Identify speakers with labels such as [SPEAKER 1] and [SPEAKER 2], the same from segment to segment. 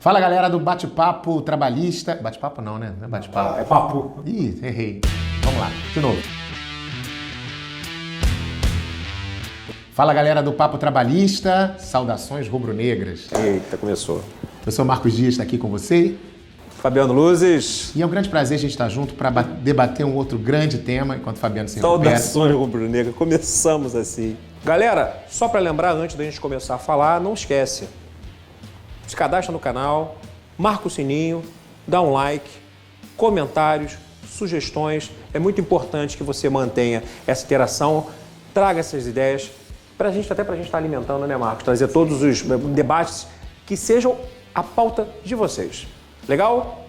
[SPEAKER 1] Fala, galera do Bate-Papo Trabalhista. Bate-papo não, né? Não é bate-papo.
[SPEAKER 2] É papo.
[SPEAKER 1] Ih, errei. Vamos lá, de novo. Fala, galera do Papo Trabalhista. Saudações rubro-negras.
[SPEAKER 2] Eita, começou.
[SPEAKER 1] Eu sou o Marcos Dias, está aqui com você.
[SPEAKER 2] Fabiano Luzes.
[SPEAKER 1] E é um grande prazer a gente estar junto para debater um outro grande tema, enquanto o Fabiano se recupera.
[SPEAKER 2] Saudações rubro-negras. Começamos assim. Galera, só para lembrar, antes da gente começar a falar, não esquece. Se cadastra no canal, marca o sininho, dá um like, comentários, sugestões. É muito importante que você mantenha essa interação, traga essas ideias, até pra gente estar alimentando, né, Marcos? Trazer todos os debates que sejam a pauta de vocês. Legal?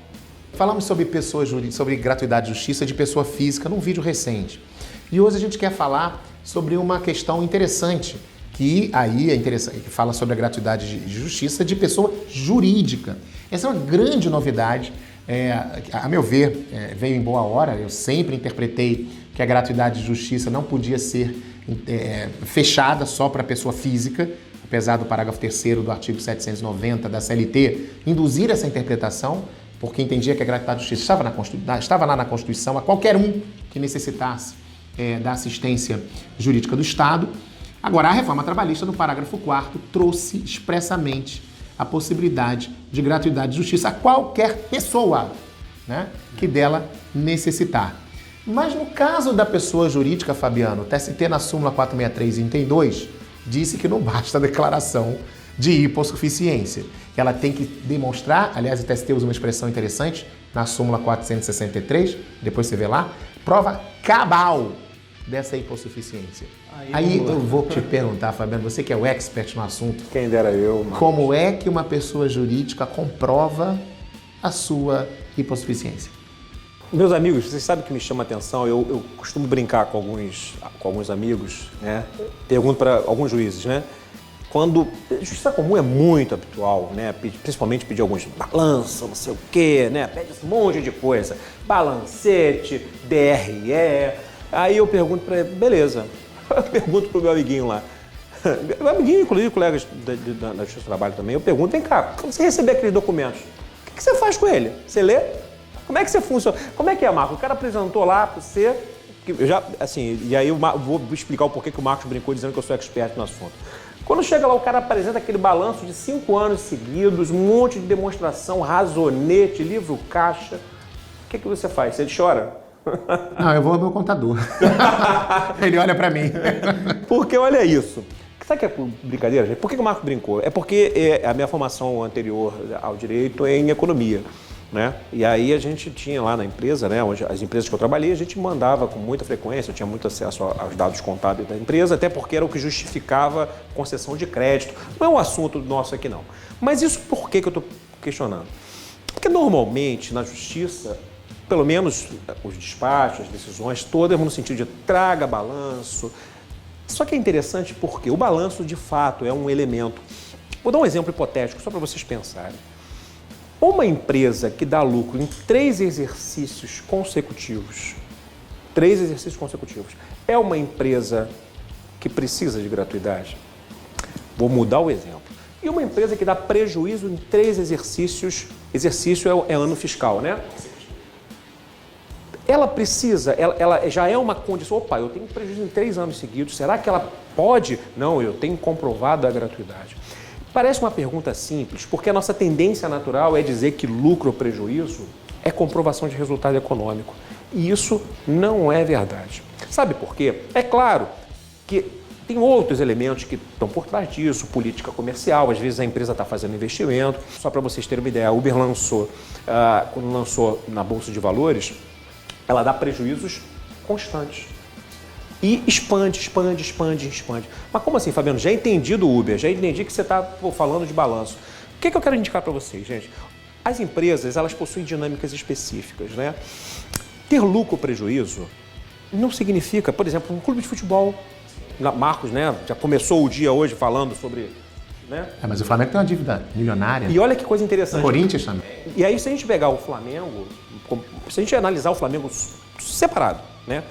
[SPEAKER 1] Falamos sobre pessoas jurídicas, sobre gratuidade de justiça de pessoa física num vídeo recente. E hoje a gente quer falar sobre uma questão interessante, que aí é interessante, que fala sobre a gratuidade de justiça de pessoa jurídica. Essa é uma grande novidade, a meu ver, veio em boa hora. Eu sempre interpretei que a gratuidade de justiça não podia ser fechada só para a pessoa física, apesar do parágrafo 3º do artigo 790 da CLT induzir essa interpretação, porque entendia que a gratuidade de justiça estava lá na Constituição a qualquer um que necessitasse da assistência jurídica do Estado. Agora, a reforma trabalhista, no parágrafo 4º, trouxe expressamente a possibilidade de gratuidade de justiça a qualquer pessoa, né, que dela necessitar. Mas no caso da pessoa jurídica, Fabiano, o TST na súmula 463, item 2, disse que não basta a declaração de hipossuficiência, que ela tem que demonstrar, aliás, o TST usa uma expressão interessante, na súmula 463, depois você vê lá, prova cabal dessa hipossuficiência. Aí eu vou te perguntar, Fabiano, você que é o expert no assunto.
[SPEAKER 2] Quem dera eu, Marcos.
[SPEAKER 1] Como é que uma pessoa jurídica comprova a sua hipossuficiência?
[SPEAKER 2] Meus amigos, vocês sabem que me chama a atenção, eu costumo brincar com alguns amigos, né? Pergunto para alguns juízes, né? Quando justiça comum é muito habitual, né? Principalmente pedir alguns balanços, não sei o quê, né? Pede um monte de coisa, balancete, DRE. Aí eu pergunto para ele, beleza, eu pergunto pro meu amiguinho lá, meu amiguinho, inclusive colegas da Justiça do Trabalho também, eu pergunto, vem cá, quando você receber aqueles documentos, o que você faz com ele? Você lê? Como é que você funciona? Como é que é, Marcos? O cara apresentou lá para você, e aí eu vou explicar o porquê que o Marcos brincou dizendo que eu sou expert no assunto. Quando chega lá, o cara apresenta aquele balanço de 5 anos seguidos, um monte de demonstração, razonete, livro caixa, o que você faz? Você chora?
[SPEAKER 1] Não, eu vou ao meu contador. Ele olha pra mim.
[SPEAKER 2] Porque olha isso. Sabe que é brincadeira, gente? Por que o Marcos brincou? É porque a minha formação anterior ao direito é em economia, né? E aí a gente tinha lá na empresa, né? Onde as empresas que eu trabalhei, a gente mandava com muita frequência, eu tinha muito acesso aos dados contábeis da empresa, até porque era o que justificava concessão de crédito. Não é um assunto nosso aqui, não. Mas isso por que eu estou questionando? Porque normalmente na justiça, pelo menos os despachos, as decisões, todas no sentido de traga balanço. Só que é interessante porque o balanço, de fato, é um elemento. Vou dar um exemplo hipotético, só para vocês pensarem. Uma empresa que dá lucro em 3 exercícios consecutivos, é uma empresa que precisa de gratuidade? Vou mudar o exemplo. E uma empresa que dá prejuízo em 3 exercícios, exercício é ano fiscal, né? Ela precisa, ela já é uma condição, opa, eu tenho prejuízo em 3 anos seguidos, será que ela pode? Não, eu tenho comprovado a gratuidade. Parece uma pergunta simples, porque a nossa tendência natural é dizer que lucro ou prejuízo é comprovação de resultado econômico. E isso não é verdade. Sabe por quê? É claro que tem outros elementos que estão por trás disso, política comercial, às vezes a empresa está fazendo investimento. Só para vocês terem uma ideia, a Uber quando lançou na Bolsa de Valores, ela dá prejuízos constantes. E expande. Mas como assim, Fabiano? Já entendi do Uber, já entendi que você está falando de balanço. O que eu quero indicar para vocês, gente? As empresas, elas possuem dinâmicas específicas, né? Ter lucro ou prejuízo não significa, por exemplo, um clube de futebol. Marcos, né? Já começou o dia hoje falando sobre... Né?
[SPEAKER 1] Mas o Flamengo tem uma dívida milionária.
[SPEAKER 2] E olha que coisa interessante.
[SPEAKER 1] O Corinthians também.
[SPEAKER 2] E aí, se a gente pegar o Flamengo, se a gente analisar o Flamengo separado, né?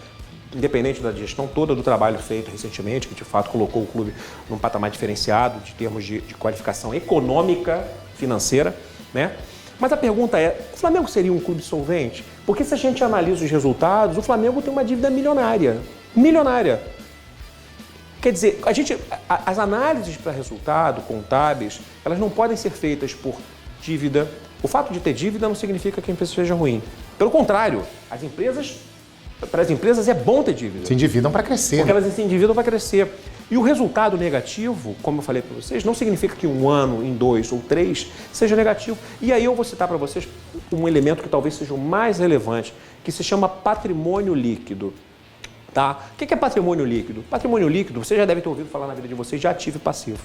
[SPEAKER 2] Independente da gestão toda do trabalho feito recentemente, que de fato colocou o clube num patamar diferenciado de termos de qualificação econômica, financeira, né? Mas a pergunta é, o Flamengo seria um clube solvente? Porque se a gente analisa os resultados, o Flamengo tem uma dívida milionária. Milionária. Quer dizer, as análises para resultado, contábeis, elas não podem ser feitas por dívida. O fato de ter dívida não significa que a empresa seja ruim. Pelo contrário, para as empresas é bom ter dívida.
[SPEAKER 1] Se endividam para crescer.
[SPEAKER 2] Porque elas se endividam para crescer. E o resultado negativo, como eu falei para vocês, não significa que um ano, em 2 ou 3, seja negativo. E aí eu vou citar para vocês um elemento que talvez seja o mais relevante, que se chama patrimônio líquido. Tá? O que é patrimônio líquido? Patrimônio líquido, você já deve ter ouvido falar na vida de vocês de ativo e passivo.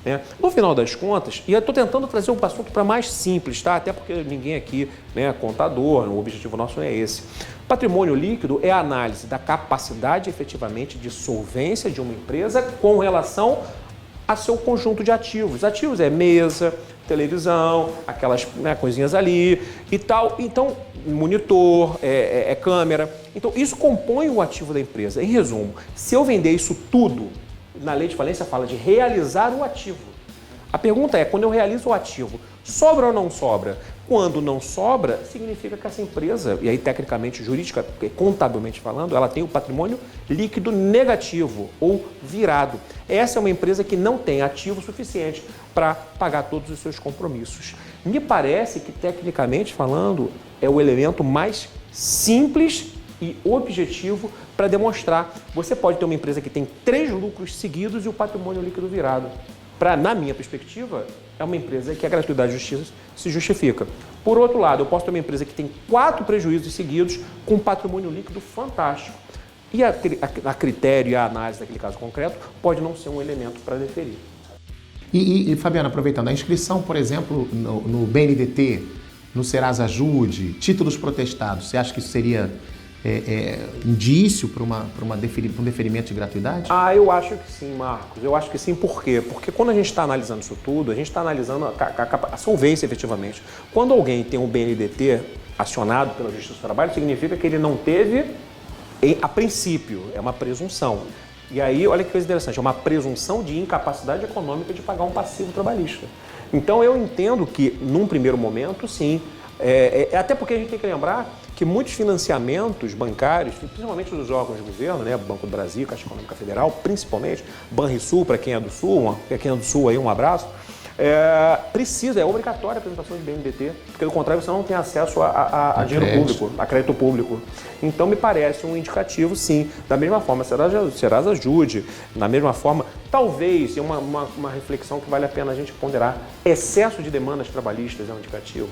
[SPEAKER 2] Né? No final das contas, e eu estou tentando trazer um assunto para mais simples, tá? Até porque ninguém aqui é contador, o objetivo nosso não é esse. Patrimônio líquido é a análise da capacidade efetivamente de solvência de uma empresa com relação a seu conjunto de ativos. Ativos é mesa, televisão, aquelas coisinhas ali e tal. Então, monitor, câmera. Então, isso compõe o ativo da empresa. Em resumo, se eu vender isso tudo, na lei de falência fala de realizar o ativo. A pergunta é, quando eu realizo o ativo, sobra ou não sobra? Quando não sobra, significa que essa empresa, e aí tecnicamente, jurídica, contabilmente falando, ela tem o patrimônio líquido negativo ou virado. Essa é uma empresa que não tem ativo suficiente para pagar todos os seus compromissos. Me parece que, tecnicamente falando, é o elemento mais simples e objetivo para demonstrar. Você pode ter uma empresa que tem 3 lucros seguidos e o patrimônio líquido virado. Na minha perspectiva, é uma empresa que a gratuidade de justiça se justifica. Por outro lado, eu posso ter uma empresa que tem 4 prejuízos seguidos com um patrimônio líquido fantástico. E a critério e a análise daquele caso concreto pode não ser um elemento para deferir.
[SPEAKER 1] E Fabiana, aproveitando, a inscrição, por exemplo, no BNDT, no Serasa Ajude, títulos protestados, você acha que isso seria indício para um deferimento de gratuidade?
[SPEAKER 2] Eu acho que sim, Marcos. Eu acho que sim, por quê? Porque quando a gente está analisando isso tudo, a gente está analisando a solvência efetivamente. Quando alguém tem um BNDT acionado pela Justiça do Trabalho, significa que ele não teve, a princípio, é uma presunção. E aí, olha que coisa interessante, é uma presunção de incapacidade econômica de pagar um passivo trabalhista. Então, eu entendo que, num primeiro momento, sim. Até porque a gente tem que lembrar que muitos financiamentos bancários, principalmente dos órgãos de governo, Banco do Brasil, Caixa Econômica Federal, principalmente, Banrisul, para quem é do Sul, aí um abraço, é obrigatória a apresentação de BNDT, porque do contrário você não tem acesso a dinheiro público, a crédito público. Então me parece um indicativo, sim. Da mesma forma, Serasa Ajude, da mesma forma, talvez, uma reflexão que vale a pena a gente ponderar, excesso de demandas trabalhistas é um indicativo.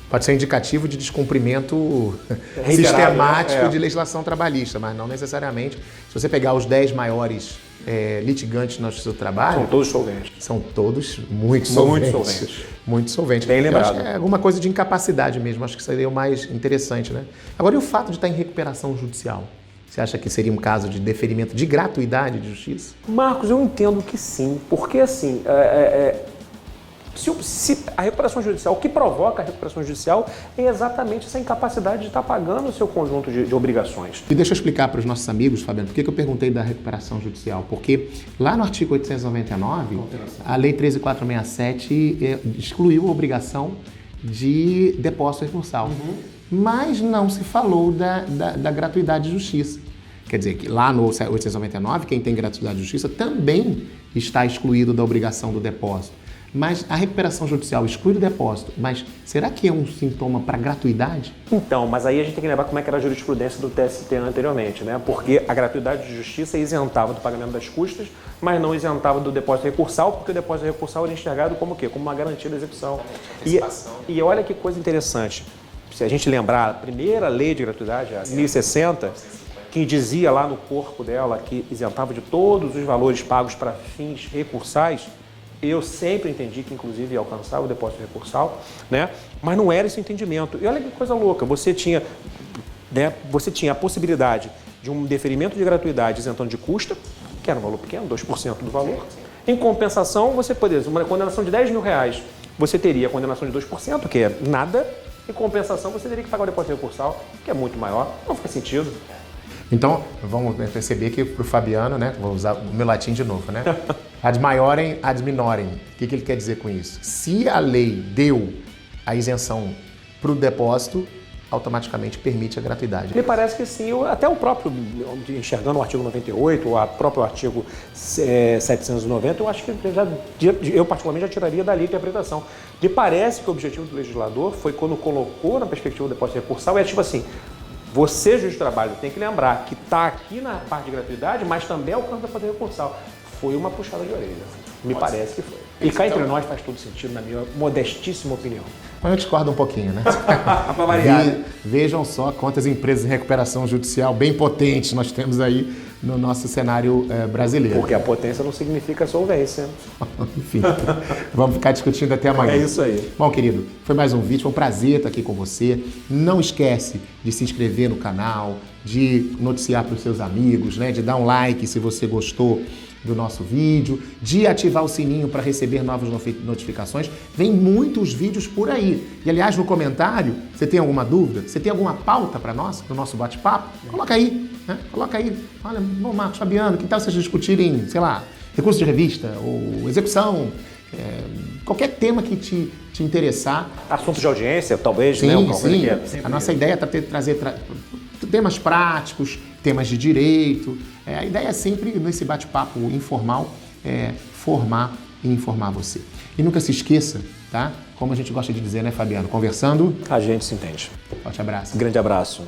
[SPEAKER 1] Pode ser indicativo de descumprimento sistemático de legislação trabalhista, mas não necessariamente. Se você pegar os 10 maiores litigantes na Justiça do Trabalho...
[SPEAKER 2] São todos solventes.
[SPEAKER 1] São todos muito solventes. Muito solventes.
[SPEAKER 2] Bem lembrado.
[SPEAKER 1] É alguma coisa de incapacidade mesmo, acho que seria o mais interessante, né? Agora, e o fato de estar em recuperação judicial? Você acha que seria um caso de deferimento de gratuidade de justiça?
[SPEAKER 2] Marcos, eu entendo que sim, porque assim... Se a recuperação judicial, o que provoca a recuperação judicial é exatamente essa incapacidade de estar pagando o seu conjunto de obrigações.
[SPEAKER 1] E deixa eu explicar para os nossos amigos, Fabiano, por que eu perguntei da recuperação judicial. Porque lá no artigo 899, a Lei 13.467 excluiu a obrigação de depósito recursal. Mas não se falou da gratuidade de justiça. Quer dizer, que lá no 899, quem tem gratuidade de justiça também está excluído da obrigação do depósito. Mas a recuperação judicial exclui o depósito, mas será que é um sintoma para gratuidade?
[SPEAKER 2] Então, mas aí a gente tem que lembrar como é que era a jurisprudência do TST anteriormente, né? Porque a gratuidade de justiça isentava do pagamento das custas, mas não isentava do depósito recursal, porque o depósito recursal era enxergado como o quê? Como uma garantia da execução. E olha que coisa interessante, se a gente lembrar, a primeira lei de gratuidade, a 1060, que dizia lá no corpo dela que isentava de todos os valores pagos para fins recursais, eu sempre entendi que, inclusive, ia alcançar o depósito recursal, né? Mas não era esse entendimento. E olha que coisa louca, você tinha a possibilidade de um deferimento de gratuidade isentando de custa, que era um valor pequeno, 2% do valor. Em compensação, você poderia, uma condenação de R$10 mil, você teria a condenação de 2%, que é nada. Em compensação, você teria que pagar o depósito recursal, que é muito maior. Não faz sentido.
[SPEAKER 1] Então, vamos perceber que para o Fabiano, né, vou usar o meu latim de novo, né? Ad maiorem, ad minorem. O que ele quer dizer com isso? Se a lei deu a isenção para o depósito automaticamente permite a gratuidade.
[SPEAKER 2] Me parece que sim, até o próprio, enxergando o artigo 98, ou o próprio artigo 790, eu acho que eu particularmente já tiraria dali a interpretação. Me parece que o objetivo do legislador foi quando colocou na perspectiva do depósito recursal, é tipo assim, você, juiz de trabalho, tem que lembrar que está aqui na parte de gratuidade, mas também alcança o poder recursal. Foi uma puxada de orelha. Me parece que foi. E cá entre nós faz todo sentido, na minha modestíssima opinião.
[SPEAKER 1] Mas eu discordo um pouquinho, né?
[SPEAKER 2] Pra variar.
[SPEAKER 1] Vejam só quantas empresas de recuperação judicial bem potentes nós temos aí no nosso cenário brasileiro.
[SPEAKER 2] Porque a potência não significa solvência.
[SPEAKER 1] Enfim, vamos ficar discutindo até amanhã.
[SPEAKER 2] É isso aí.
[SPEAKER 1] Bom, querido, foi mais um vídeo, foi um prazer estar aqui com você. Não esquece de se inscrever no canal, de noticiar para os seus amigos, né? De dar um like se você gostou do nosso vídeo, de ativar o sininho para receber novas notificações. Vem muitos vídeos por aí. E, aliás, no comentário, você tem alguma dúvida? Você tem alguma pauta para nós, no nosso bate-papo? Coloca aí, né? Coloca aí. Olha, bom, Marcos, Fabiano, que tal vocês discutirem, sei lá, recurso de revista ou execução, qualquer tema que te interessar.
[SPEAKER 2] Assunto de audiência, talvez,
[SPEAKER 1] sim,
[SPEAKER 2] né?
[SPEAKER 1] Sim. A nossa ideia é trazer temas práticos, temas de direito. A ideia é sempre, nesse bate-papo informal, formar e informar você. E nunca se esqueça, tá? Como a gente gosta de dizer, né, Fabiano? Conversando,
[SPEAKER 2] A gente se entende.
[SPEAKER 1] forte abraço.
[SPEAKER 2] Grande abraço.